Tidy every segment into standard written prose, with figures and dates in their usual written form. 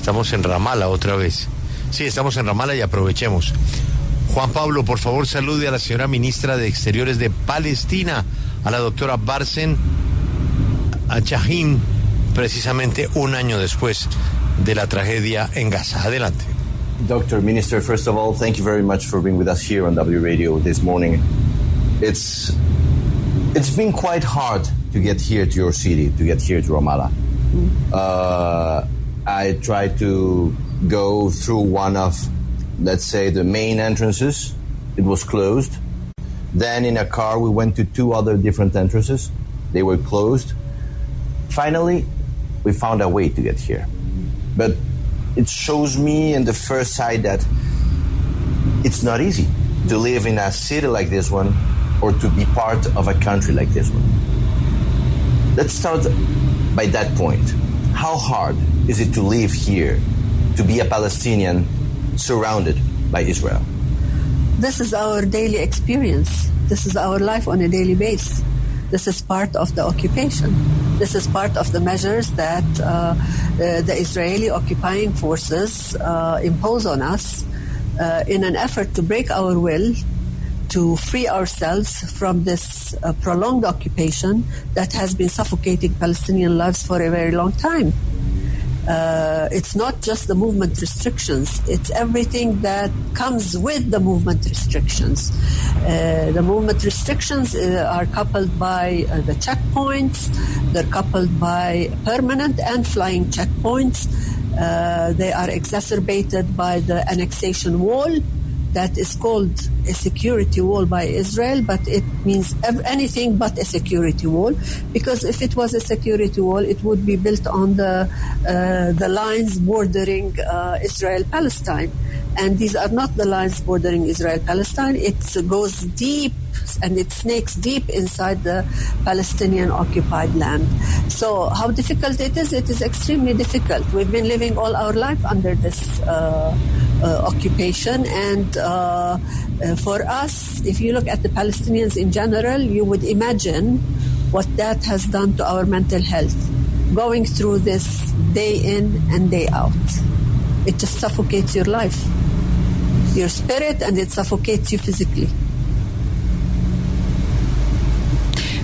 Estamos en Ramala otra vez. Sí, estamos en Ramala y aprovechemos. Juan Pablo, por favor, salude a la señora ministra de Exteriores de Palestina, a la doctora Barsem Shaheen, precisamente un año después de la tragedia en Gaza. Adelante. Dr. Minister, first of all, thank you very much for being with us here on W Radio this morning. It's been quite hard to get here to your city, to get here to Ramallah. I tried to go through one of, let's say, the main entrances. It was closed. Then in a car we went to two other different entrances. They were closed. Finally, we found a way to get here. But it shows me in the first sight that it's not easy to live in a city like this one or to be part of a country like this one. Let's start by that point. How hard is it to live here, to be a Palestinian surrounded by Israel? This is our daily experience. This is our life on a daily basis. This is part of the occupation. This is part of the measures that the Israeli occupying forces impose on us in an effort to break our will, to free ourselves from this prolonged occupation that has been suffocating Palestinian lives for a very long time. It's not just the movement restrictions, it's everything that comes with the movement restrictions. The movement restrictions are coupled by the checkpoints, they're coupled by permanent and flying checkpoints. They are exacerbated by the annexation wall that is called a security wall by Israel, but it means anything but a security wall, because if it was a security wall, it would be built on the lines bordering Israel-Palestine. And these are not the lines bordering Israel-Palestine. It goes deep and it snakes deep inside the Palestinian occupied land. So how difficult it is extremely difficult. We've been living all our life under this occupation, and for us, if you look at the Palestinians in general, you would imagine what that has done to our mental health, going through this day in and day out. It just suffocates your life, your spirit, and it suffocates you physically.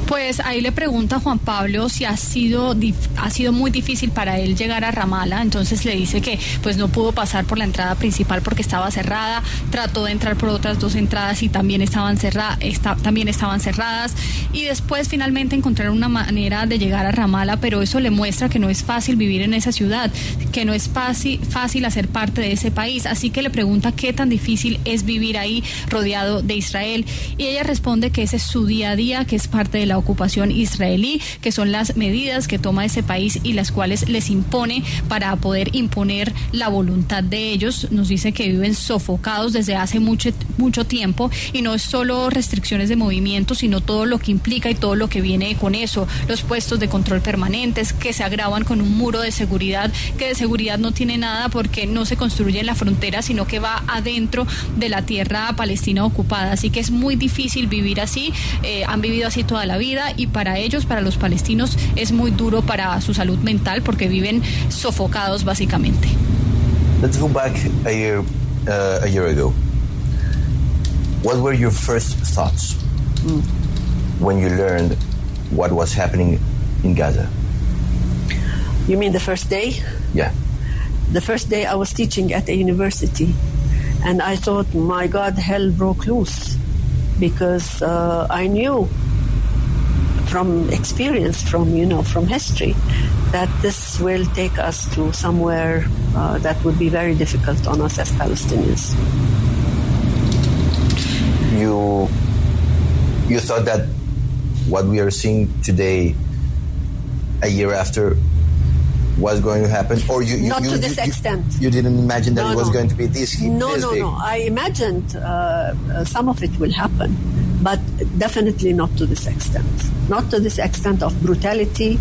Pues ahí le pregunta a Juan Pablo si ha sido muy difícil para él llegar a Ramala. Entonces le dice que pues no pudo pasar por la entrada principal porque estaba cerrada, trató de entrar por otras dos entradas y también estaban cerradas, y después finalmente encontraron una manera de llegar a Ramala, pero eso le muestra que no es fácil vivir en esa ciudad, que no es fácil hacer parte de ese país. Así que le pregunta qué tan difícil es vivir ahí rodeado de Israel, y ella responde que ese es su día a día, que es parte de la ocupación israelí, que son las medidas que toma ese país y las cuales les impone para poder imponer la voluntad de ellos. Nos dice que viven sofocados desde hace mucho tiempo, y no es solo restricciones de movimiento, sino todo lo que implica y todo lo que viene con eso, los puestos de control permanentes que se agravan con un muro de seguridad, que de seguridad no tiene nada porque no se construye en la frontera, sino que va adentro de la tierra palestina ocupada. Así que es muy difícil vivir así, han vivido así toda la vida, y para ellos, para los palestinos, es muy duro para su salud mental porque viven sofocados básicamente. Let's go back a year ago. What were your first thoughts when you learned what was happening in Gaza? You mean the first day? Yeah. The first day I was teaching at a university, and I thought, my God, hell broke loose, because I knew from experience, from history, that this will take us to somewhere that would be very difficult on us as Palestinians. You thought that what we are seeing today, a year after, was going to happen, or not to this extent. You didn't imagine that it was going to be this big? No. I imagined some of it will happen, but definitely not to this extent. Not to this extent of brutality,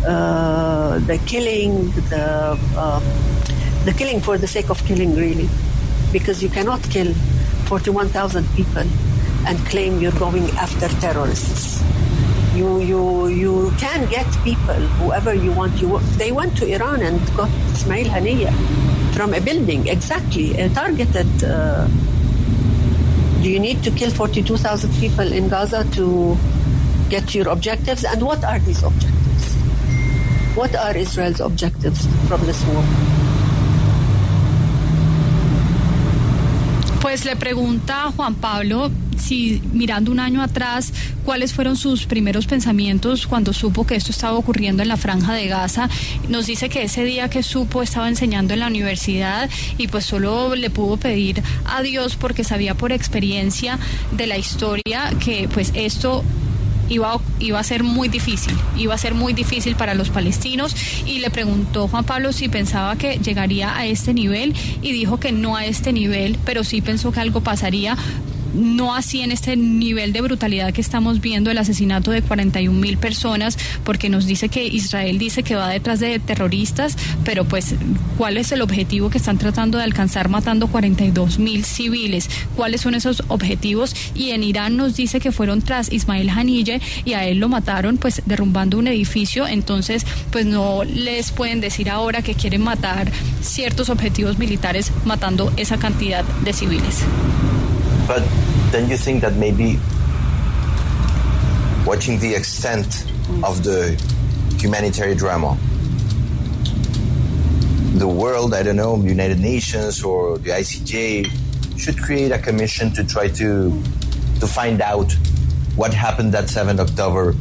the killing, the killing for the sake of killing, really, because you cannot kill 41,000 people and claim you're going after terrorists. You can get people, whoever you want. They went to Iran and got Ismail Haniyeh from a building, exactly, targeted. Do you need to kill 42,000 people in Gaza to get your objectives? And what are these objectives? What are Israel's objectives from this war? Pues le pregunta a Juan Pablo si, mirando un año atrás, cuáles fueron sus primeros pensamientos cuando supo que esto estaba ocurriendo en la Franja de Gaza. Nos dice que ese día que supo estaba enseñando en la universidad y pues solo le pudo pedir a Dios porque sabía por experiencia de la historia que pues esto iba a ser muy difícil para los palestinos, y le preguntó Juan Pablo si pensaba que llegaría a este nivel y dijo que no a este nivel, pero sí pensó que algo pasaría. No así en este nivel de brutalidad que estamos viendo, el asesinato de 41,000 personas, porque nos dice que Israel dice que va detrás de terroristas, pero pues ¿cuál es el objetivo que están tratando de alcanzar matando 42,000 civiles? ¿Cuáles son esos objetivos? Y en Irán nos dice que fueron tras Ismail Haniyeh y a él lo mataron pues derrumbando un edificio. Entonces pues no les pueden decir ahora que quieren matar ciertos objetivos militares matando esa cantidad de civiles. But then you think that maybe watching the extent of the humanitarian drama, the world, I don't know, United Nations or the ICJ should create a commission to try to find out what happened that 7th October,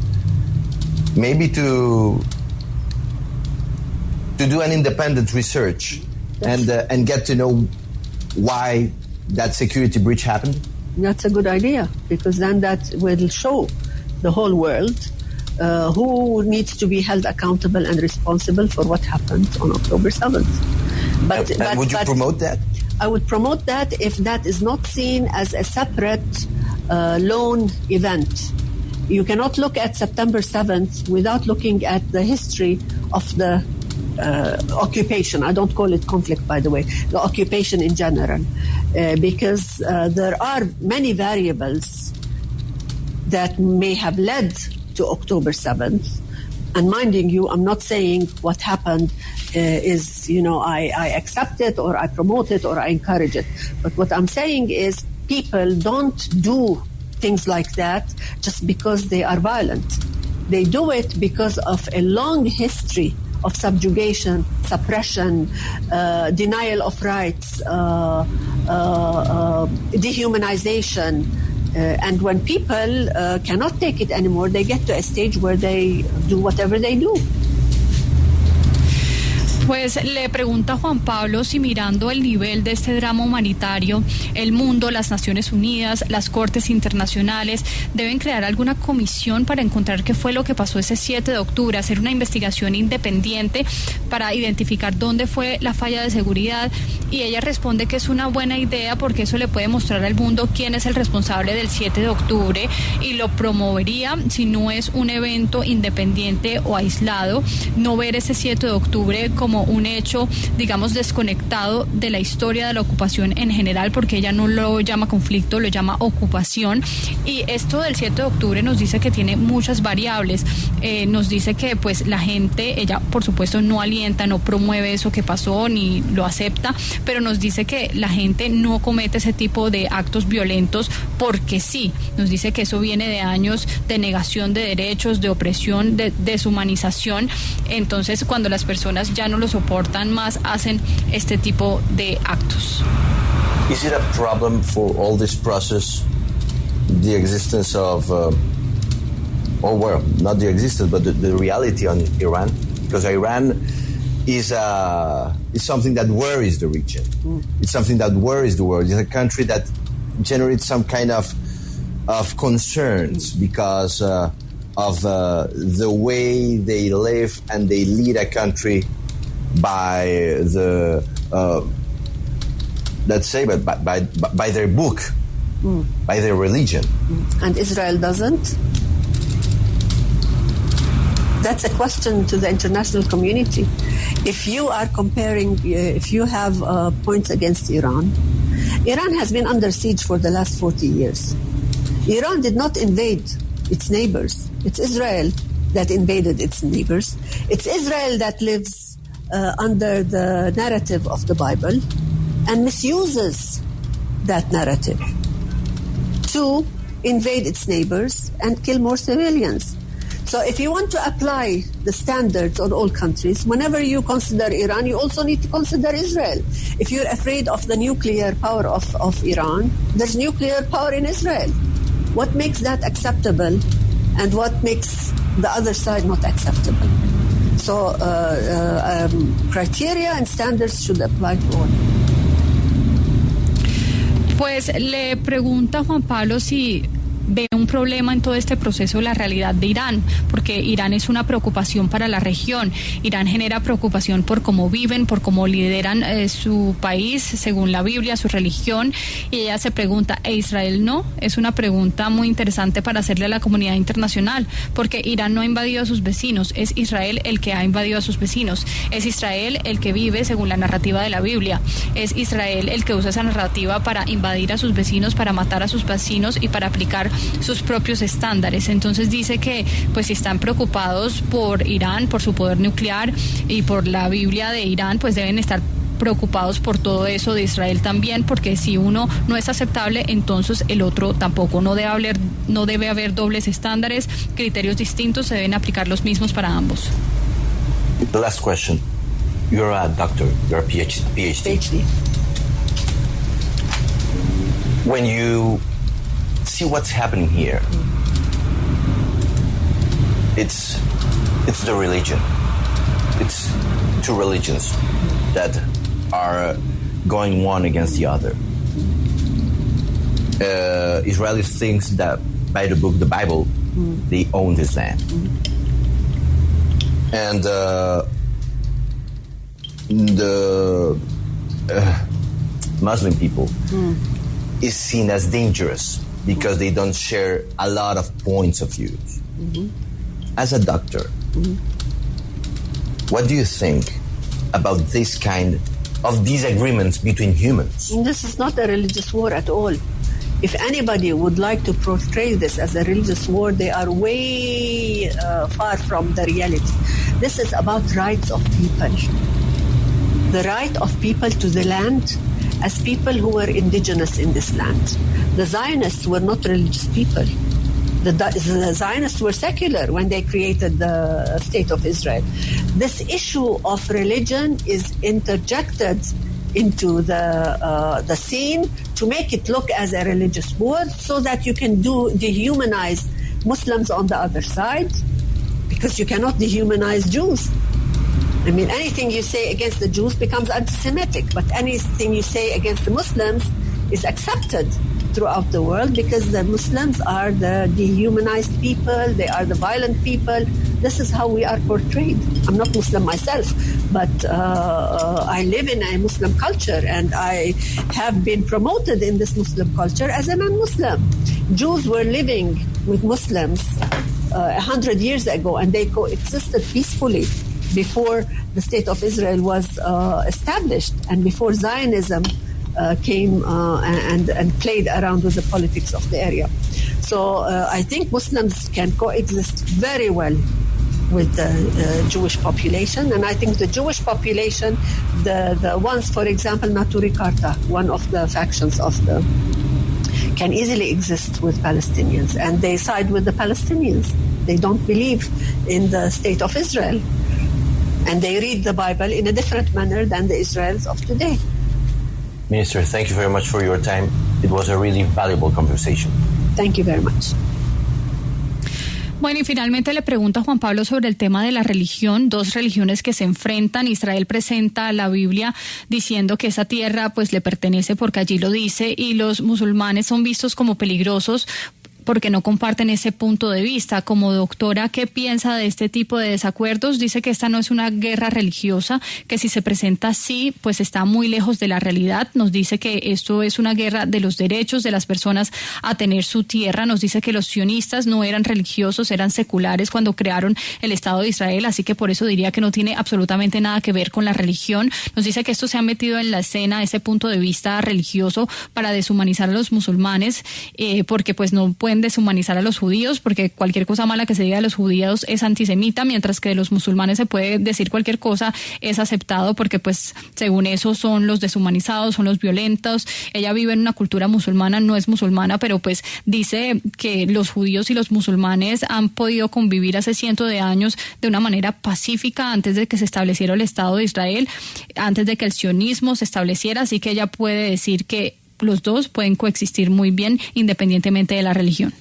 maybe to do an independent research and get to know why that security breach happened? That's a good idea, because then that will show the whole world who needs to be held accountable and responsible for what happened on October 7th. But would you promote that? I would promote that if that is not seen as a separate lone event. You cannot look at September 7th without looking at the history of the occupation. I don't call it conflict, by the way, the occupation in general, because there are many variables that may have led to October 7th. And minding you, I'm not saying what happened is, I accept it or I promote it or I encourage it. But what I'm saying is people don't do things like that just because they are violent. They do it because of a long history of subjugation, suppression, denial of rights, dehumanization. And when people cannot take it anymore, they get to a stage where they do whatever they do. Pues le pregunta a Juan Pablo si mirando el nivel de este drama humanitario, el mundo, las Naciones Unidas, las Cortes Internacionales deben crear alguna comisión para encontrar qué fue lo que pasó ese 7 de octubre, hacer una investigación independiente para identificar dónde fue la falla de seguridad. Y ella responde que es una buena idea porque eso le puede mostrar al mundo quién es el responsable del 7 de octubre y lo promovería si no es un evento independiente o aislado, no ver ese 7 de octubre como un hecho, digamos, desconectado de la historia de la ocupación en general, porque ella no lo llama conflicto, lo llama ocupación. Y esto del 7 de octubre nos dice que tiene muchas variables. Nos dice que pues la gente, ella por supuesto no alienta, no promueve eso que pasó ni lo acepta, pero nos dice que la gente no comete ese tipo de actos violentos porque sí. Nos dice que eso viene de años de negación de derechos, de opresión, de deshumanización. Entonces cuando las personas ya no lo soportan más, hacen este tipo de actos. Is it a problem for all this process, the existence of, not the existence, but the reality on Iran? Because Iran is something that worries the region. It's something that worries the world. It's a country that generates some kind of concerns because of the way they live and they lead a country by the let's say, but by their book, by their religion. And Israel doesn't? That's a question to the international community. If you are comparing, if you have points against Iran has been under siege for the last 40 years. Iran did not invade its neighbors. It's Israel that invaded its neighbors. It's Israel that lives under the narrative of the Bible and misuses that narrative to invade its neighbors and kill more civilians. So if you want to apply the standards on all countries, whenever you consider Iran, you also need to consider Israel. If you're afraid of the nuclear power of Iran, there's nuclear power in Israel. What makes that acceptable and what makes the other side not acceptable? So criteria and standards should apply to all. Pues le pregunta Juan Pablo si ve un problema en todo este proceso la realidad de Irán, porque Irán es una preocupación para la región. Irán genera preocupación por cómo viven, por cómo lideran su país, según la Biblia, su religión, y ella se pregunta, ¿e Israel no? Es una pregunta muy interesante para hacerle a la comunidad internacional, porque Irán no ha invadido a sus vecinos, es Israel el que ha invadido a sus vecinos, es Israel el que vive según la narrativa de la Biblia, es Israel el que usa esa narrativa para invadir a sus vecinos, para matar a sus vecinos y para aplicar sus propios estándares. Entonces dice que pues si están preocupados por Irán, por su poder nuclear y por la Biblia de Irán, pues deben estar preocupados por todo eso de Israel también, porque si uno no es aceptable, entonces el otro tampoco. No debe haber dobles estándares, criterios distintos, se deben aplicar los mismos para ambos. The last question. You're a doctor, you're a PhD. When you see what's happening here, it's the religion. It's two religions that are going one against the other. Israeli thinks that by the book, the Bible, they own this land. And the Muslim people is seen as dangerous because they don't share a lot of points of view. As a doctor, what do you think about this kind of disagreements between humans? This is not a religious war at all. If anybody would like to portray this as a religious war, they are way far from the reality. This is about rights of people. The right of people to the land as people who were indigenous in this land. The Zionists were not religious people. The Zionists were secular when they created the state of Israel. This issue of religion is interjected into the scene to make it look as a religious war so that you can dehumanize Muslims on the other side, because you cannot dehumanize Jews. I mean, anything you say against the Jews becomes anti-Semitic, but anything you say against the Muslims is accepted throughout the world because the Muslims are the dehumanized people, they are the violent people. This is how we are portrayed. I'm not Muslim myself, but I live in a Muslim culture and I have been promoted in this Muslim culture as a non-Muslim. Jews were living with Muslims 100 years ago and they coexisted peacefully before the State of Israel was established and before Zionism came and played around with the politics of the area. So I think Muslims can coexist very well with the Jewish population, and I think the Jewish population, the ones, for example, Naturi Karta, one of the factions of the, can easily exist with Palestinians, and they side with the Palestinians. They don't believe in the State of Israel, and they read the Bible in a different manner than the Israelis of today. Minister, thank you very much for your time. It was a really valuable conversation. Thank you very much. Bueno, y finalmente le pregunta a Juan Pablo sobre el tema de la religión, dos religiones que se enfrentan. Israel presenta a la Biblia diciendo que esa tierra pues le pertenece porque allí lo dice, y los musulmanes son vistos como peligrosos porque no comparten ese punto de vista. Como doctora, ¿qué piensa de este tipo de desacuerdos? Dice que esta no es una guerra religiosa, que si se presenta así, pues está muy lejos de la realidad. Nos dice que esto es una guerra de los derechos de las personas a tener su tierra. Nos dice que los sionistas no eran religiosos, eran seculares cuando crearon el Estado de Israel, así que por eso diría que no tiene absolutamente nada que ver con la religión. Nos dice que esto se ha metido en la escena, ese punto de vista religioso, para deshumanizar a los musulmanes, porque pues no pueden pueden deshumanizar a los judíos, porque cualquier cosa mala que se diga de los judíos es antisemita, mientras que de los musulmanes se puede decir cualquier cosa, es aceptado, porque pues según eso son los deshumanizados, son los violentos. Ella vive en una cultura musulmana, no es musulmana, pero pues dice que los judíos y los musulmanes han podido convivir hace cientos de años de una manera pacífica antes de que se estableciera el Estado de Israel, antes de que el sionismo se estableciera, así que ella puede decir que los dos pueden coexistir muy bien independientemente de la religión.